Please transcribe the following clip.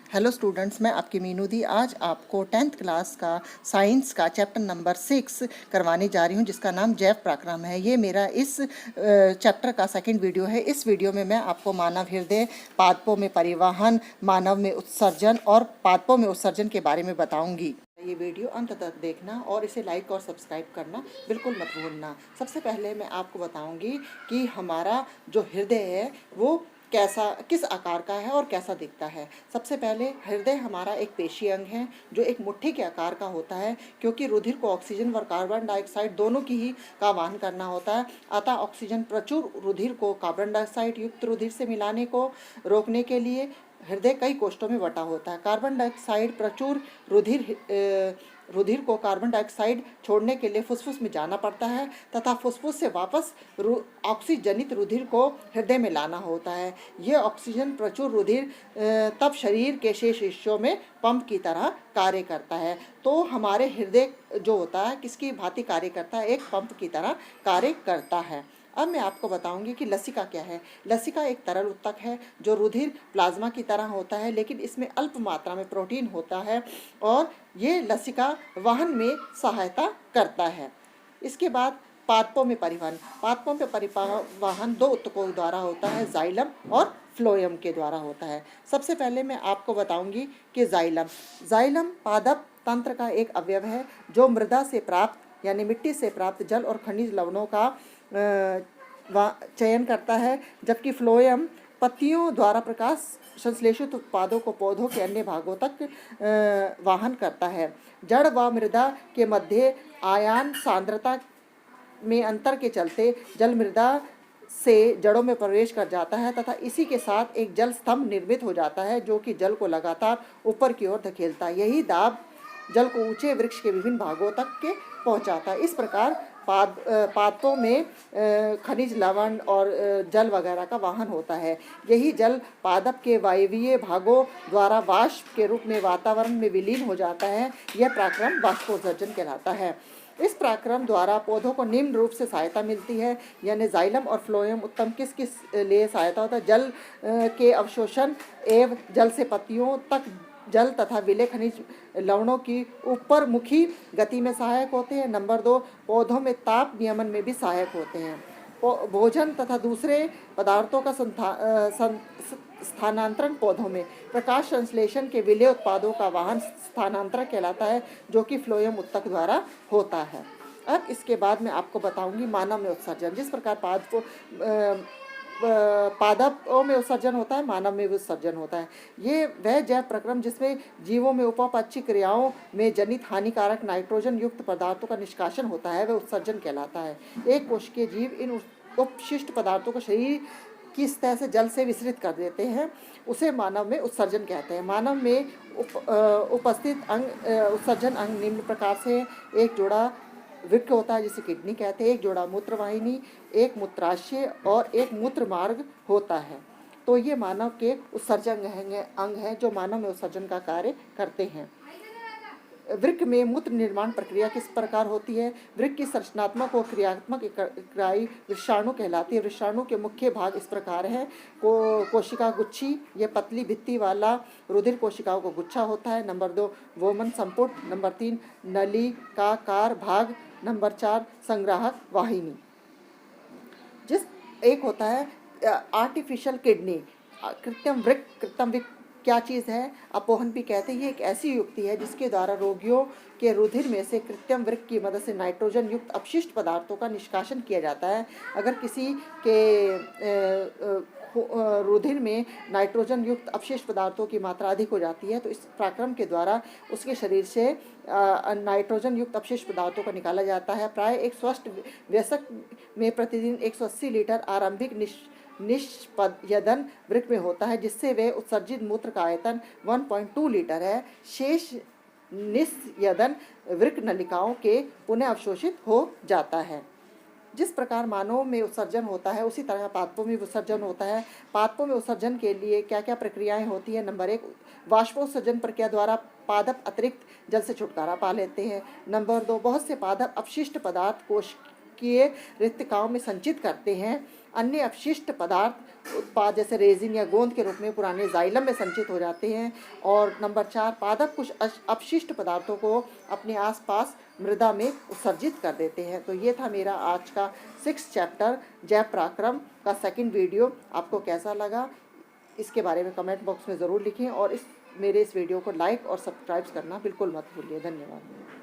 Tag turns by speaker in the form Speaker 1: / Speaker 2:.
Speaker 1: Hello students, मैं आपकी मीनू दी आज आपको 10th क्लास का साइंस का चैप्टर नंबर 6 करवाने जा रही हूं, जिसका नाम जैव पराक्रम है। ये मेरा इस चैप्टर का सेकंड वीडियो है। इस वीडियो में मैं आपको मानव हृदय, पादपों में परिवहन, मानव में उत्सर्जन और पादपों में उत्सर्जन के बारे में बताऊंगी। ये वीडियो अंत तक देखना और इसे लाइक और सब्सक्राइब करना बिल्कुल मत भूलना। सबसे पहले मैं आपको बताऊंगी कि हमारा जो हृदय है वो किस आकार का है और कैसा दिखता है। सबसे पहले हृदय हमारा एक पेशी अंग है जो एक मुट्ठी के आकार का होता है, क्योंकि रुधिर को ऑक्सीजन व कार्बन डाइऑक्साइड दोनों की ही का वहन करना होता है। अतः ऑक्सीजन प्रचुर रुधिर को कार्बन डाइऑक्साइड युक्त रुधिर से मिलाने को रोकने के लिए हृदय कई कोष्ठों में बटा होता है। कार्बन डाइऑक्साइड प्रचुर रुधिर को कार्बन डाइऑक्साइड छोड़ने के लिए फुसफुस में जाना पड़ता है तथा फुसफुस से वापस ऑक्सीजनित रुधिर को हृदय में लाना होता है। यह ऑक्सीजन प्रचुर रुधिर तब शरीर के शेष हिस्सों में पंप की तरह कार्य करता है। तो हमारे हृदय जो होता है किसकी भांति कार्य करता है? एक पंप की तरह कार्य करता है। अब मैं आपको बताऊंगी कि लसिका क्या है। लसिका एक तरल उत्तक है जो रुधिर प्लाज्मा की तरह होता है, लेकिन इसमें अल्प मात्रा में प्रोटीन होता है और ये लसिका वहन में सहायता करता है। इसके बाद पादपों में परिवहन। पादपों में परिवहन दो उत्तकों द्वारा होता है, जाइलम और फ्लोएम के द्वारा होता है। सबसे पहले मैं आपको बताऊंगी कि जाइलम पादप तंत्र का एक अवयव है जो मृदा से प्राप्त यानी मिट्टी से प्राप्त जल और खनिज लवणों का चयन करता है, जबकि फ्लोएम पत्तियों द्वारा प्रकाश संश्लेषित उत्पादों को पौधों के अन्य भागों तक वाहन करता है। जड़ व मृदा के मध्य आयन सांद्रता में अंतर के चलते जल मृदा से जड़ों में प्रवेश कर जाता है तथा इसी के साथ एक जल स्तंभ निर्मित हो जाता है जो कि जल को लगातार ऊपर की ओर धकेलता है। यही दाब जल को ऊंचे वृक्ष के विभिन्न भागों तक के पहुंचाता है। इस प्रकार पादपों में खनिज लवण और जल वगैरह का वाहन होता है। यही जल पादप के वायवीय भागों द्वारा वाष्प के रूप में वातावरण में विलीन हो जाता है। यह पराक्रम वाष्पोत्सर्जन कहलाता है। इस पराक्रम द्वारा पौधों को निम्न रूप से सहायता मिलती है, यानी जाइलम और फ्लोएम उत्तम किस लिए सहायता होता है? जल के अवशोषण एवं जल से पत्तियों तक जल तथा विलेय खनिज लवणों की ऊपर मुखी गति में सहायक होते हैं। नंबर 2, पौधों में ताप नियमन में भी सहायक होते हैं। भोजन तथा दूसरे पदार्थों का स्थानांतरण पौधों में प्रकाश संश्लेषण के विलेय उत्पादों का वाहन स्थानांतरण कहलाता है, जो कि फ्लोएम उत्तक द्वारा होता है। अब इसके बाद मैं आपको बताऊंगी मानव में उत्सर्जन। जिस प्रकार पादपों में उत्सर्जन होता है, मानव में भी उत्सर्जन होता है। ये वह जैव प्रक्रम जिसमें जीवों में उपापचय क्रियाओं में जनित हानिकारक नाइट्रोजन युक्त पदार्थों का निष्कासन होता है, वह उत्सर्जन कहलाता है। एक कोशिकीय जीव इन उपशिष्ट पदार्थों को शरीर की सतह से जल से विसर्जित कर देते हैं, उसे मानव में उत्सर्जन कहते हैं। मानव में उपस्थित उत्सर्जन अंग निम्न प्रकार से: एक जोड़ा वृक्क होता है जिसे किडनी कहते हैं, एक जोड़ा मूत्रवाहिनी, एक मूत्राशय और एक मूत्र मार्ग होता है। तो ये मानव के उत्सर्जन अंग हैं जो मानव में उत्सर्जन का कार्य करते हैं। वृक्क में मूत्र निर्माण प्रक्रिया किस प्रकार होती है? वृक्क की संरचनात्मक और क्रियात्मक इकाई वृषाणु कहलाती है। वृषाणु के मुख्य भाग इस प्रकार हैं: कोशिका गुच्छी, यह पतली भित्ति वाला रुधिर कोशिकाओं को गुच्छा होता है। नंबर 2, वोमन संपुट। नंबर 3, नलिकाकार भाग। नंबर 4, संग्राहक वाहिनी। एक होता है आर्टिफिशियल किडनी। कृत्रिम वृक्क क्या चीज़ है? अपोहन भी कहते हैं। ये एक ऐसी युक्ति है जिसके द्वारा रोगियों के रुधिर में से कृत्रिम वृक्क की मदद से नाइट्रोजन युक्त अपशिष्ट पदार्थों का निष्कासन किया जाता है। अगर किसी के रुधिर में नाइट्रोजन युक्त अपशिष्ट पदार्थों की मात्रा अधिक हो जाती है तो इस पराक्रम के द्वारा उसके शरीर से नाइट्रोजन युक्त अपशिष्ट पदार्थों को निकाला जाता है। प्राय एक स्वस्थ वयस्क में प्रतिदिन 180 लीटर आरंभिक निष्पयदन वृक्क में होता है, जिससे वे उत्सर्जित मूत्र का आयतन 1.2 लीटर है। शेष निस्यदन वृक्क नलिकाओं के पुनः अवशोषित हो जाता है। जिस प्रकार मानव में उत्सर्जन होता है उसी तरह पादपों में उत्सर्जन होता है। पादपों में उत्सर्जन के लिए क्या क्या प्रक्रियाएं होती हैं? नंबर 1, वाष्पोत्सर्जन प्रक्रिया द्वारा पादप अतिरिक्त जल से छुटकारा पा लेते हैं। नंबर 2, बहुत से पादप अपशिष्ट पदार्थ कोशिकीय रिक्तिकाओं में संचित करते हैं अन्य अपशिष्ट पदार्थ उत्पाद जैसे रेजिन या गोंद के रूप में पुराने जाइलम में संचित हो जाते हैं। और नंबर 4, पादप कुछ अपशिष्ट पदार्थों को अपने आसपास मृदा में उत्सर्जित कर देते हैं। तो ये था मेरा आज का 6 चैप्टर जैव पराक्रम का सेकंड वीडियो। आपको कैसा लगा इसके बारे में कमेंट बॉक्स में ज़रूर लिखें और मेरे इस वीडियो को लाइक और सब्सक्राइब करना बिल्कुल मत भूलिए। धन्यवाद।